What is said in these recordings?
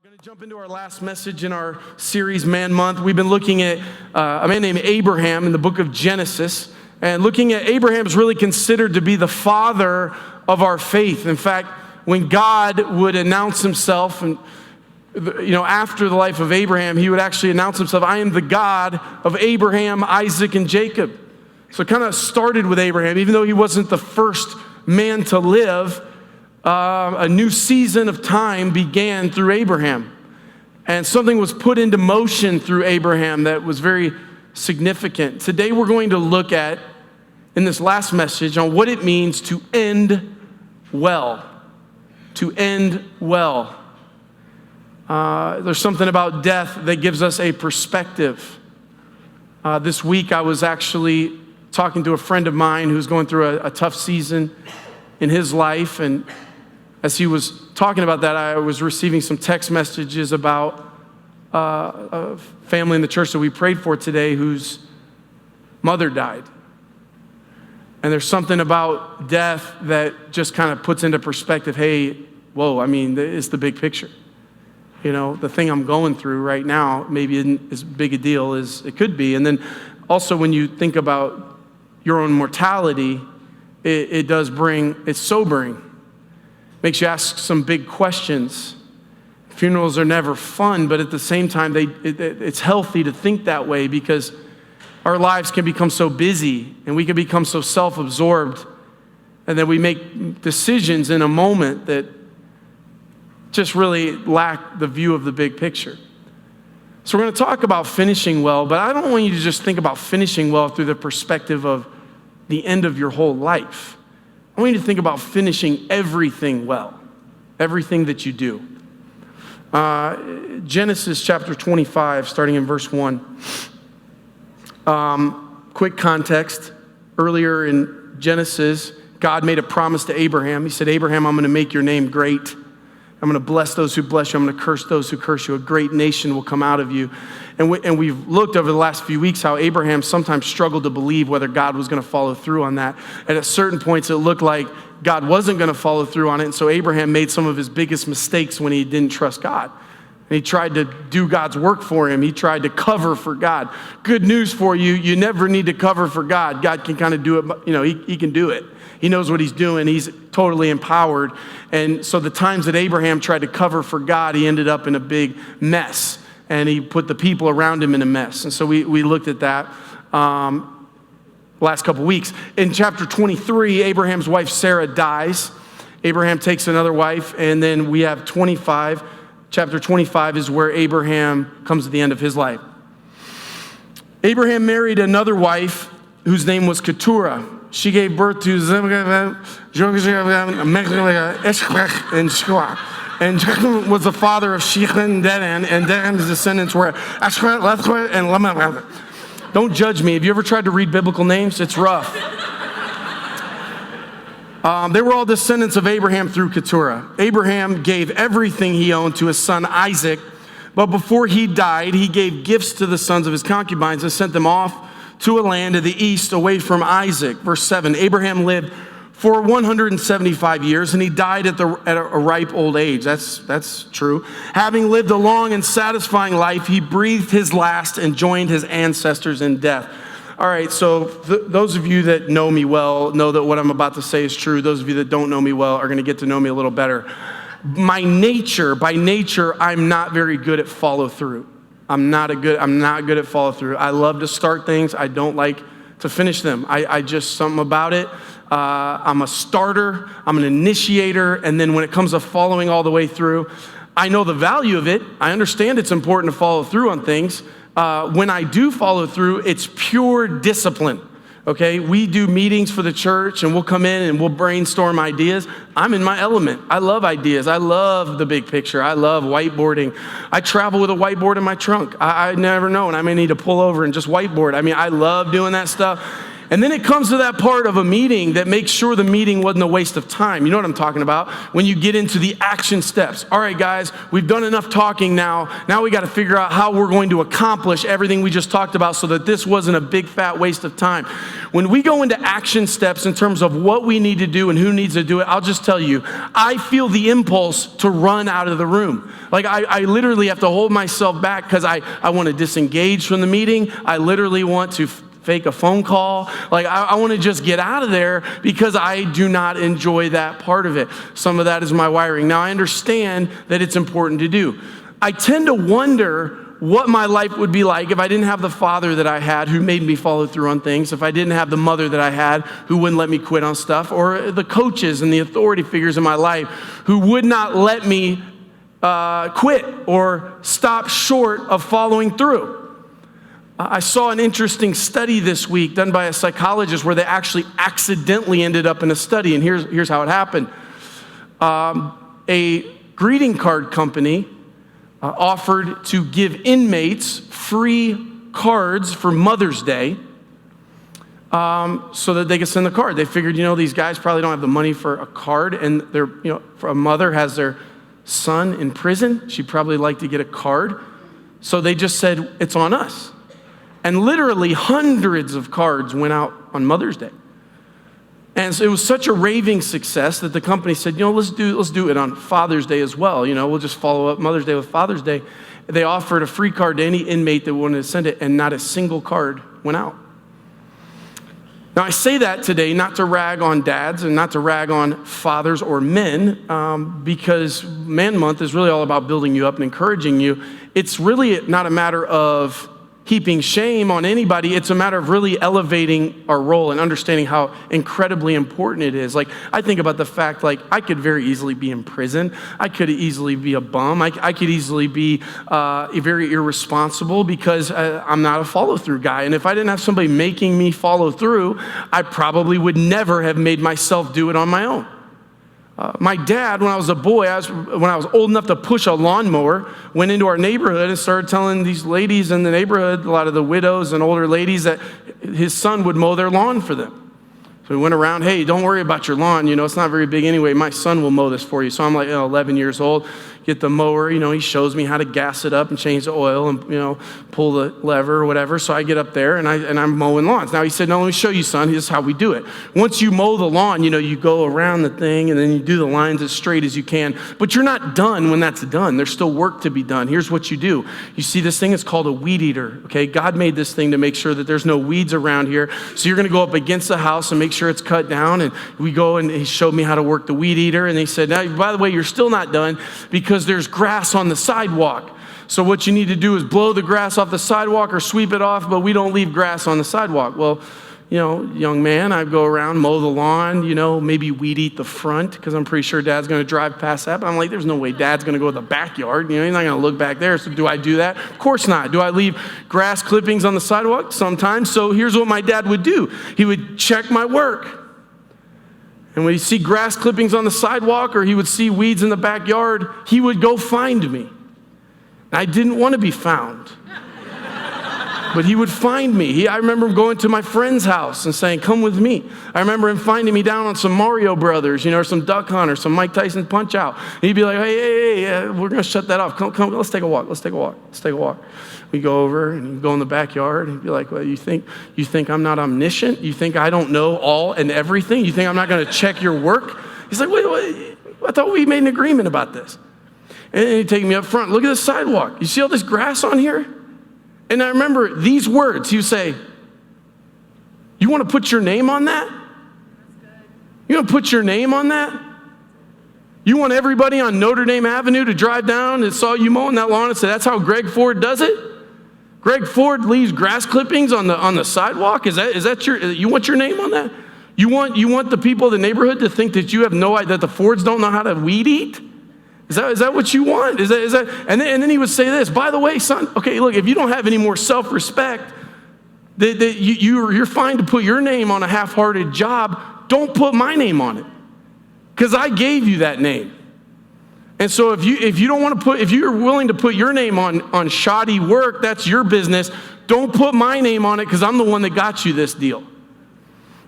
going to jump into our last message in our series, Man Month. We've been looking at a man named Abraham in the book of Genesis. And looking at Abraham is really considered to be the father of our faith. In fact, when God would announce himself, and after the life of Abraham, he would actually announce himself, I am the God of Abraham, Isaac, and Jacob. So it kind of started with Abraham. Even though he wasn't the first man to live, a new season of time began through Abraham. And something was put into motion through Abraham that was very significant. Today we're going to look at, in this last message, on what it means to end well. To end well. There's something about death that gives us a perspective. This week I was actually talking to a friend of mine who's going through a tough season in his life, and as he was talking about that, I was receiving some text messages about a family in the church that we prayed for today whose mother died. And there's something about death that just kind of puts into perspective, hey, whoa, it's the big picture. The thing I'm going through right now maybe isn't as big a deal as it could be. And then also when you think about your own mortality, it's sobering. Makes you ask some big questions. Funerals are never fun, but at the same time, it's healthy to think that way because our lives can become so busy and we can become so self-absorbed, and then we make decisions in a moment that just really lack the view of the big picture. So we're going to talk about finishing well, but I don't want you to just think about finishing well through the perspective of the end of your whole life. I want you to think about finishing everything well, everything that you do. Genesis chapter 25, starting in verse 1. Quick context. Earlier in Genesis, God made a promise to Abraham. He said, Abraham, I'm going to make your name great. I'm going to bless those who bless you. I'm going to curse those who curse you. A great nation will come out of you. And we've looked over the last few weeks how Abraham sometimes struggled to believe whether God was going to follow through on that. And at certain points, it looked like God wasn't going to follow through on it. And so Abraham made some of his biggest mistakes when he didn't trust God. And he tried to do God's work for him. He tried to cover for God. Good news for you, you never need to cover for God. God can kind of do it, he can do it. He knows what he's doing. He's totally empowered. And so the times that Abraham tried to cover for God, he ended up in a big mess. And he put the people around him in a mess. And so we looked at that last couple weeks. In chapter 23, Abraham's wife Sarah dies. Abraham takes another wife. And then we have 25. Chapter 25 is where Abraham comes to the end of his life. Abraham married another wife whose name was Keturah. She gave birth to and Shua. And Jechon was the father of Shechem and Dedan, and Dedan's descendants were Ashkret, Lethkret, and Lamech. Don't judge me. Have you ever tried to read biblical names? It's rough. They were all descendants of Abraham through Keturah. Abraham gave everything he owned to his son Isaac, but before he died, he gave gifts to the sons of his concubines and sent them off to a land to the east away from Isaac. Verse 7, Abraham lived for 175 years, and he died at a ripe old age. That's true. Having lived a long and satisfying life, he breathed his last and joined his ancestors in death. All right, so those of you that know me well know that what I'm about to say is true. Those of you that don't know me well are going to get to know me a little better. By nature, I'm not very good at follow through. I'm not good at follow through. I love to start things. I don't like to finish them. I just, something about it. I'm a starter, I'm an initiator, and then when it comes to following all the way through, I know the value of it. I understand it's important to follow through on things. When I do follow through, it's pure discipline. Okay, we do meetings for the church and we'll come in and we'll brainstorm ideas. I'm in my element. I love ideas. I love the big picture. I love whiteboarding. I travel with a whiteboard in my trunk. I never know, and I may need to pull over and just whiteboard. I love doing that stuff. And then it comes to that part of a meeting that makes sure the meeting wasn't a waste of time. You know what I'm talking about? When you get into the action steps. All right, guys, we've done enough talking now. Now we got to figure out how we're going to accomplish everything we just talked about so that this wasn't a big fat waste of time. When we go into action steps in terms of what we need to do and who needs to do it, I'll just tell you, I feel the impulse to run out of the room. Like I literally have to hold myself back because I want to disengage from the meeting. I literally want to fake a phone call. Like I want to just get out of there because I do not enjoy that part of it. Some of that is my wiring. Now I understand that it's important to do. I tend to wonder what my life would be like if I didn't have the father that I had who made me follow through on things, if I didn't have the mother that I had who wouldn't let me quit on stuff, or the coaches and the authority figures in my life who would not let me quit or stop short of following through. I saw an interesting study this week done by a psychologist where they actually accidentally ended up in a study, and here's how it happened. A greeting card company offered to give inmates free cards for Mother's Day so that they could send the card. They figured, these guys probably don't have the money for a card, and a mother has their son in prison. She'd probably like to get a card. So they just said, it's on us. And literally hundreds of cards went out on Mother's Day. And so it was such a raving success that the company said, let's do it on Father's Day as well. We'll just follow up Mother's Day with Father's Day. They offered a free card to any inmate that wanted to send it, and not a single card went out. Now, I say that today not to rag on dads and not to rag on fathers or men, because Man Month is really all about building you up and encouraging you. It's really not a matter of heaping shame on anybody. It's a matter of really elevating our role and understanding how incredibly important it is. Like, I think about the fact, I could very easily be in prison. I could easily be a bum. I could easily be very irresponsible because I'm not a follow-through guy. And if I didn't have somebody making me follow through, I probably would never have made myself do it on my own. My dad, when I was a boy, when I was old enough to push a lawnmower, went into our neighborhood and started telling these ladies in the neighborhood, a lot of the widows and older ladies, that his son would mow their lawn for them. So we went around, hey, don't worry about your lawn. It's not very big anyway. My son will mow this for you. So I'm 11 years old. Get the mower, he shows me how to gas it up and change the oil and, pull the lever or whatever. So I get up there and I'm mowing lawns. Now he said, no, let me show you, son. This is how we do it. Once you mow the lawn, you go around the thing and then you do the lines as straight as you can. But you're not done when that's done. There's still work to be done. Here's what you do. You see this thing? It's called a weed eater, okay? God made this thing to make sure that there's no weeds around here. So you're going to go up against the house and make sure it's cut down. And we go, and he showed me how to work the weed eater. And he said, now, by the way, you're still not done because there's grass on the sidewalk. So what you need to do is blow the grass off the sidewalk or sweep it off, but we don't leave grass on the sidewalk. Well, young man, I go around, mow the lawn, maybe weed eat the front because I'm pretty sure Dad's going to drive past that. But I'm like, there's no way Dad's going to go to the backyard. He's not going to look back there. So do I do that? Of course not. Do I leave grass clippings on the sidewalk? Sometimes. So here's what my dad would do. He would check my work. And when he'd see grass clippings on the sidewalk or he would see weeds in the backyard, he would go find me. I didn't want to be found. But he would find me. I remember him going to my friend's house and saying, come with me. I remember him finding me down on some Mario Brothers, or some Duck Hunt or some Mike Tyson Punch Out. And he'd be like, hey, we're going to shut that off. Come, let's take a walk. We go over and he'd go in the backyard and he'd be like, well, you think I'm not omniscient? You think I don't know all and everything? You think I'm not going to check your work? He's like, wait, I thought we made an agreement about this. And he'd take me up front. Look at the sidewalk. You see all this grass on here? And I remember these words. He would say, you want to put your name on that? You want to put your name on that? You want everybody on Notre Dame Avenue to drive down and saw you mowing that lawn and say, that's how Greg Ford does it? Greg Ford leaves grass clippings on the sidewalk? Is that you want your name on that? You want the people of the neighborhood to think that you have no idea, that the Fords don't know how to weed eat? Is that what you want? Is that? And then he would say this, by the way, son, okay, look, if you don't have any more self-respect, you're fine to put your name on a half-hearted job. Don't put my name on it, because I gave you that name. And so if you're willing to put your name on shoddy work, that's your business. Don't put my name on it, because I'm the one that got you this deal.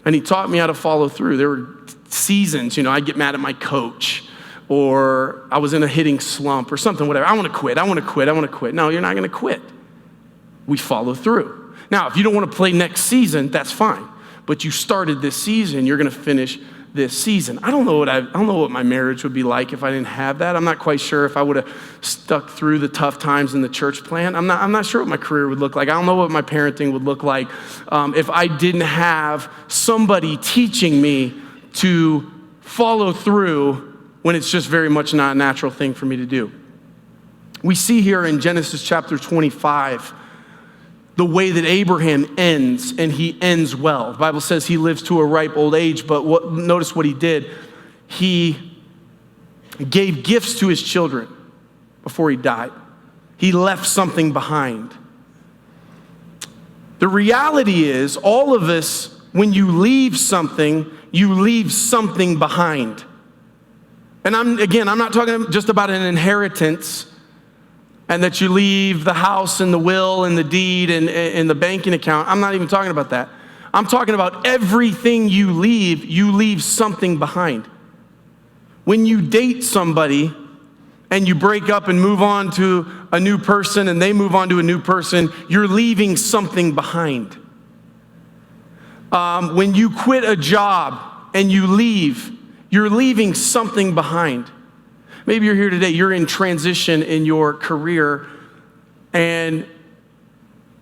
And he taught me how to follow through. There were seasons, I'd get mad at my coach, or I was in a hitting slump or something, whatever. I want to quit. No, you're not going to quit. We follow through. Now, if you don't want to play next season, that's fine. But you started this season, you're going to finish this season. I don't know what my marriage would be like if I didn't have that. I'm not quite sure if I would have stuck through the tough times in the church plan. I'm not sure what my career would look like. I don't know what my parenting would look like if I didn't have somebody teaching me to follow through when it's just very much not a natural thing for me to do. We see here in Genesis chapter 25 the way that Abraham ends, and he ends well. The Bible says he lives to a ripe old age, but notice what he did. He gave gifts to his children before he died. He left something behind. The reality is, all of us, when you leave something behind. And I'm not talking just about an inheritance, and that you leave the house and the will and the deed and the banking account. I'm not even talking about that. I'm talking about everything you leave something behind. When you date somebody and you break up and move on to a new person and they move on to a new person, you're leaving something behind. When you quit a job and you leave, you're leaving something behind. Maybe you're here today, you're in transition in your career, and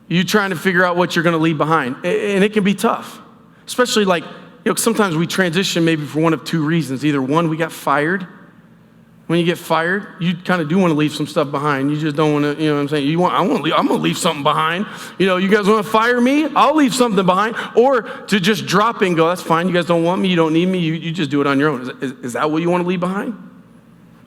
you're trying to figure out what you're going to leave behind. And it can be tough, especially sometimes we transition maybe for one of two reasons. Either one, we got fired. When you get fired, you kind of do want to leave some stuff behind. You just don't want to, what I'm saying? I'm going to leave something behind. You guys want to fire me? I'll leave something behind. Or to just drop in and go, that's fine. You guys don't want me. You don't need me. You just do it on your own. Is that what you want to leave behind?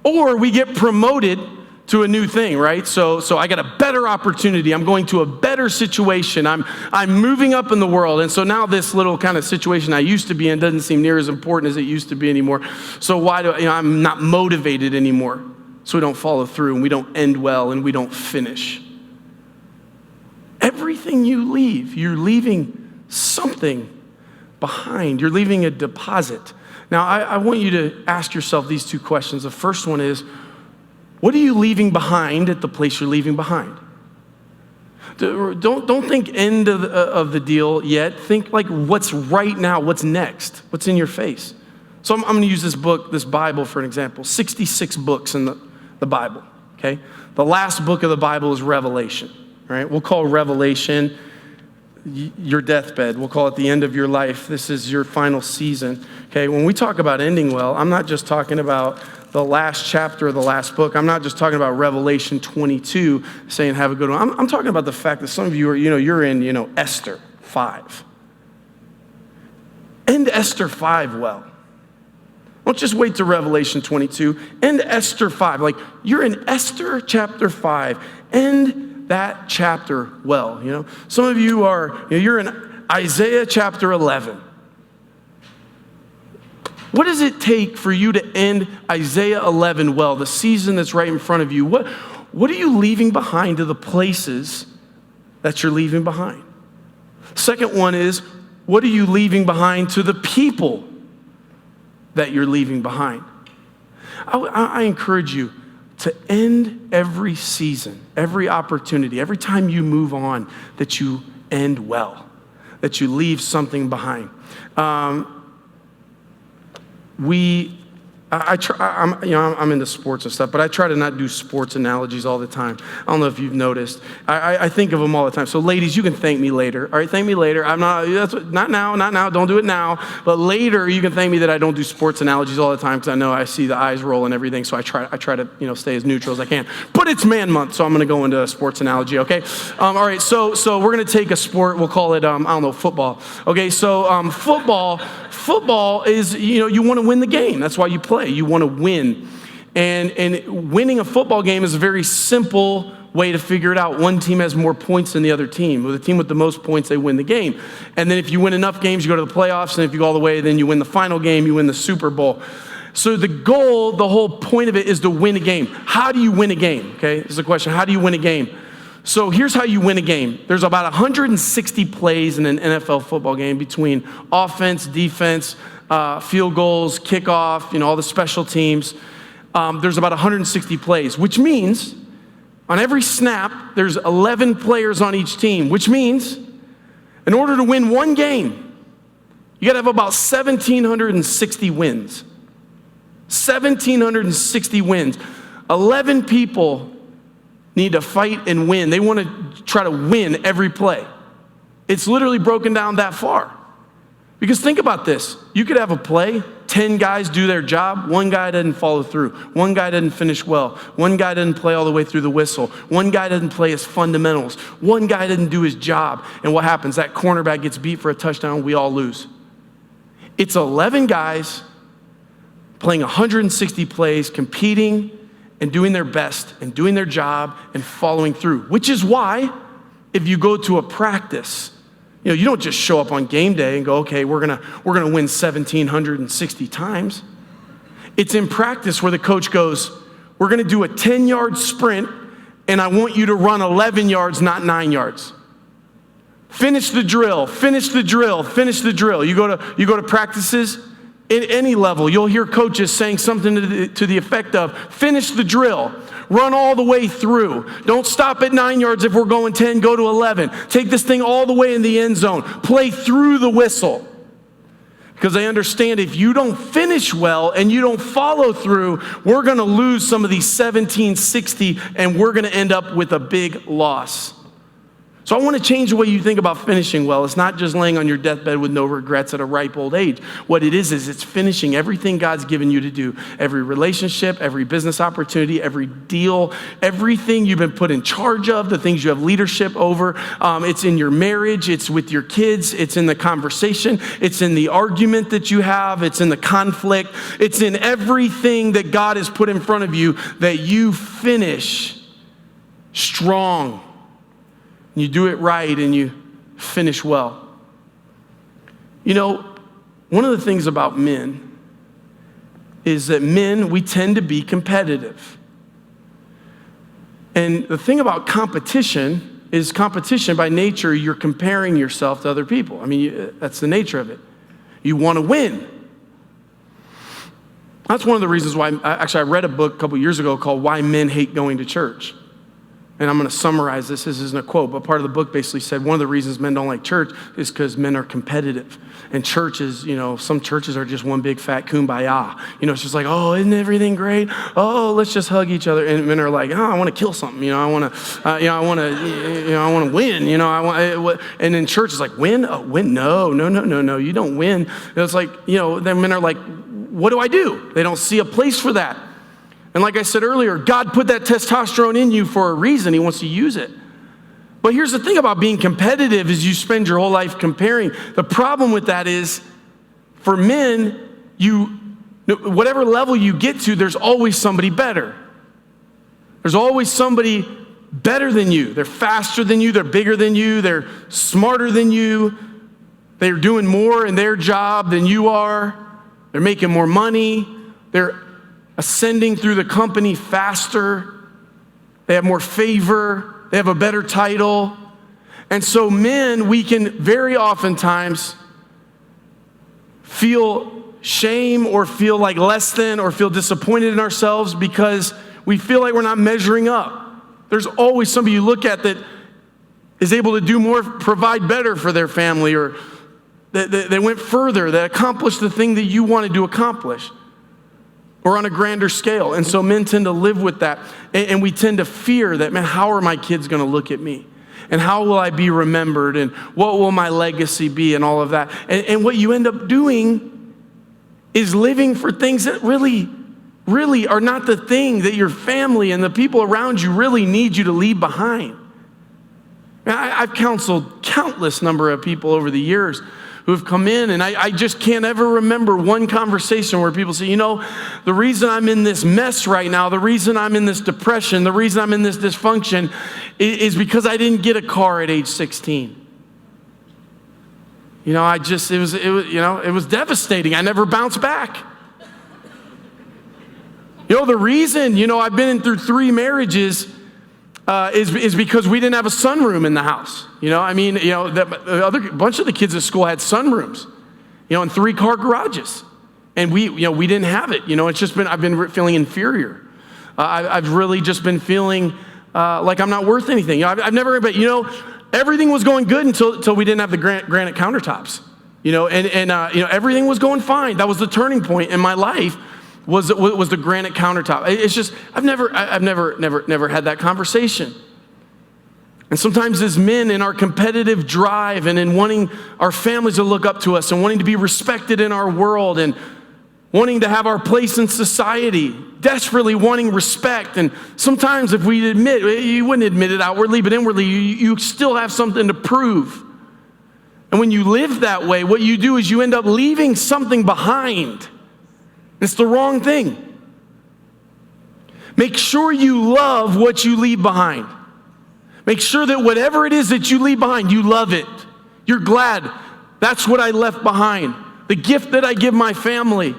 Or we get promoted to a new thing, right? So I got a better opportunity. I'm going to a better situation. I'm moving up in the world. And so now this little kind of situation I used to be in doesn't seem near as important as it used to be anymore. So I'm not motivated anymore. So we don't follow through, and we don't end well, and we don't finish. Everything you leave, you're leaving something behind. You're leaving a deposit. Now, I want you to ask yourself these two questions. The first one is, what are you leaving behind at the place you're leaving behind? Don't think end of the deal yet. Think like what's right now, what's next, what's in your face. So I'm going to use this Bible for an example. 66 books in the Bible, okay? The last book of the Bible is Revelation, right? We'll call Revelation your deathbed. We'll call it the end of your life. This is your final season. Okay, when we talk about ending well, I'm not just talking about the last chapter of the last book. I'm not just talking about Revelation 22 saying have a good one. I'm talking about the fact that some of you are, you're in, Esther 5. End Esther 5 well. Don't just wait to Revelation 22. End Esther 5. Like, you're in Esther chapter 5. End that chapter well, Some of you are, you're in Isaiah chapter 11. What does it take for you to end Isaiah 11 well, the season that's right in front of you? What are you leaving behind to the places that you're leaving behind? Second one is, what are you leaving behind to the people that you're leaving behind? I encourage you to end every season, every opportunity, every time you move on, that you end well, that you leave something behind. I'm into sports and stuff, but I try to not do sports analogies all the time. I don't know if you've noticed. I think of them all the time. So ladies, you can thank me later. All right, thank me later. Not now. Don't do it now. But later, you can thank me that I don't do sports analogies all the time, because I know I see the eyes roll and everything. So I try to stay as neutral as I can. But it's Man Month, so I'm going to go into a sports analogy. Okay. All right. So we're going to take a sport. We'll call it football. Okay. So football is you want to win the game. That's why you play. You want to win. And winning a football game is a very simple way to figure it out. One team has more points than the other team. With the team with the most points, they win the game. And then if you win enough games, you go to the playoffs. And if you go all the way, then you win the final game, you win the Super Bowl. So the whole point of it is to win a game. How do you win a game? Okay, this is the question. How do you win a game? So here's how you win a game. There's about 160 plays in an NFL football game between offense, defense, field goals, kickoff, all the special teams. There's about 160 plays, which means on every snap, there's 11 players on each team, which means in order to win one game, you got to have about 1,760 wins. 1,760 wins. 11 people need to fight and win. They want to try to win every play. It's literally broken down that far. Because think about this. You could have a play, 10 guys do their job, one guy doesn't follow through, one guy doesn't finish well, one guy doesn't play all the way through the whistle, one guy doesn't play his fundamentals, one guy doesn't do his job. And what happens? That cornerback gets beat for a touchdown, we all lose. It's 11 guys playing 160 plays, competing and doing their best and doing their job and following through, which is why if you go to a practice, you don't just show up on game day and go, okay, we're gonna win 1,760 times. It's in practice where the coach goes, we're gonna do a 10-yard sprint and I want you to run 11 yards, not 9 yards. Finish the drill, finish the drill, finish the drill. You go to practices at any level, you'll hear coaches saying something to the effect of, finish the drill. Run all the way through. Don't stop at 9 yards if we're going 10, go to 11. Take this thing all the way in the end zone. Play through the whistle. Because they understand if you don't finish well and you don't follow through, we're going to lose some of these 1,760 and we're going to end up with a big loss. So I want to change the way you think about finishing well. It's not just laying on your deathbed with no regrets at a ripe old age. What it is it's finishing everything God's given you to do. Every relationship, every business opportunity, every deal, everything you've been put in charge of, the things you have leadership over. It's in your marriage, it's with your kids, it's in the conversation, it's in the argument that you have, it's in the conflict, it's in everything that God has put in front of you that you finish strong. You do it right and you finish well. One of the things about men is that men, we tend to be competitive. And the thing about competition is competition by nature, you're comparing yourself to other people. That's the nature of it. You want to win. That's one of the reasons why, I read a book a couple years ago called Why Men Hate Going to Church. And I'm going to summarize this. This isn't a quote, but part of the book basically said one of the reasons men don't like church is because men are competitive. And churches, some churches are just one big fat kumbaya. It's just like, oh, isn't everything great? Oh, let's just hug each other. And men are like, oh, I want to kill something. I want to win. And then church is like, win? Oh, win? No, you don't win. It's like, then men are like, what do I do? They don't see a place for that. And like I said earlier, God put that testosterone in you for a reason. He wants to use it. But here's the thing about being competitive is you spend your whole life comparing. The problem with that is for men, whatever level you get to, there's always somebody better. There's always somebody better than you. They're faster than you. They're bigger than you. They're smarter than you. They're doing more in their job than you are. They're making more money. They're ascending through the company faster. They have more favor. They have a better title. And so men, we can very oftentimes feel shame or feel like less than or feel disappointed in ourselves because we feel like we're not measuring up. There's always somebody you look at that is able to do more, provide better for their family, or that went further, that accomplished the thing that you wanted to accomplish, or on a grander scale. And so men tend to live with that. And we tend to fear that, man, how are my kids going to look at me? And how will I be remembered? And what will my legacy be? And all of that. And what you end up doing is living for things that really are not the thing that your family and the people around you really need you to leave behind. I've counseled countless number of people over the years who have come in, and I just can't ever remember one conversation where people say, the reason I'm in this mess right now, the reason I'm in this depression, the reason I'm in this dysfunction is because I didn't get a car at age 16. It was devastating. I never bounced back. The reason, I've been through 3 marriages, is because we didn't have a sunroom in the house. The bunch of the kids at school had sunrooms, and 3-car garages. And we didn't have it. It's just I've been feeling inferior. I've really just been feeling like I'm not worth anything. I've never, but everything was going good until we didn't have the granite countertops. Everything was going fine. That was the turning point in my life. Was the granite countertop. It's just I've never had that conversation. And sometimes as men, in our competitive drive and in wanting our families to look up to us and wanting to be respected in our world and wanting to have our place in society, desperately wanting respect. And sometimes if we admit, you wouldn't admit it outwardly, but inwardly you still have something to prove. And when you live that way, what you do is you end up leaving something behind. It's the wrong thing. Make sure you love what you leave behind. Make sure that whatever it is that you leave behind, you love it. You're glad. That's what I left behind. The gift that I give my family.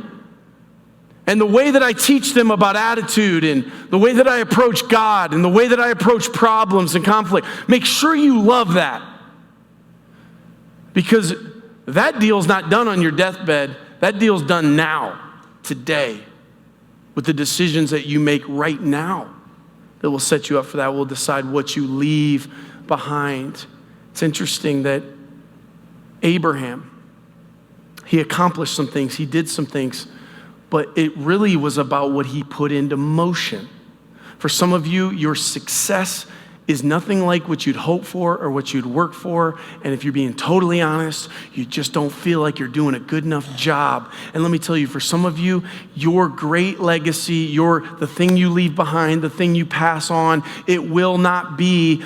And the way that I teach them about attitude and the way that I approach God and the way that I approach problems and conflict. Make sure you love that. Because that deal's not done on your deathbed. That deal's done now, today, with the decisions that you make right now that will set you up for that, will decide what you leave behind. It's interesting that Abraham, he accomplished some things, he did some things, but it really was about what he put into motion. For some of you, your success is nothing like what you'd hope for or what you'd work for. And if you're being totally honest, you just don't feel like you're doing a good enough job. And let me tell you, for some of you, your great legacy, the thing you leave behind, the thing you pass on, it will not be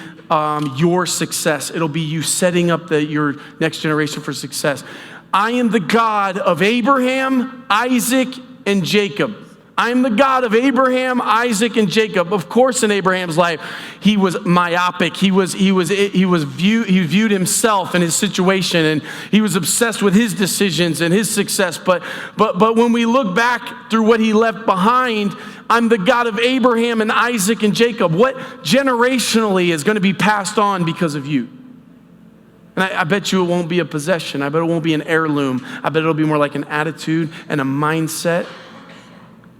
your success. It'll be you setting up your next generation for success. I am the God of Abraham, Isaac, and Jacob. I am the God of Abraham, Isaac, and Jacob. Of course, in Abraham's life, he was myopic. He viewed himself and his situation, and he was obsessed with his decisions and his success. But when we look back through what he left behind, I'm the God of Abraham and Isaac and Jacob. What generationally is going to be passed on because of you? And I bet you it won't be a possession. I bet it won't be an heirloom. I bet it'll be more like an attitude and a mindset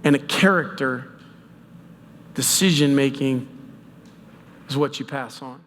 and a character. Decision making is what you pass on.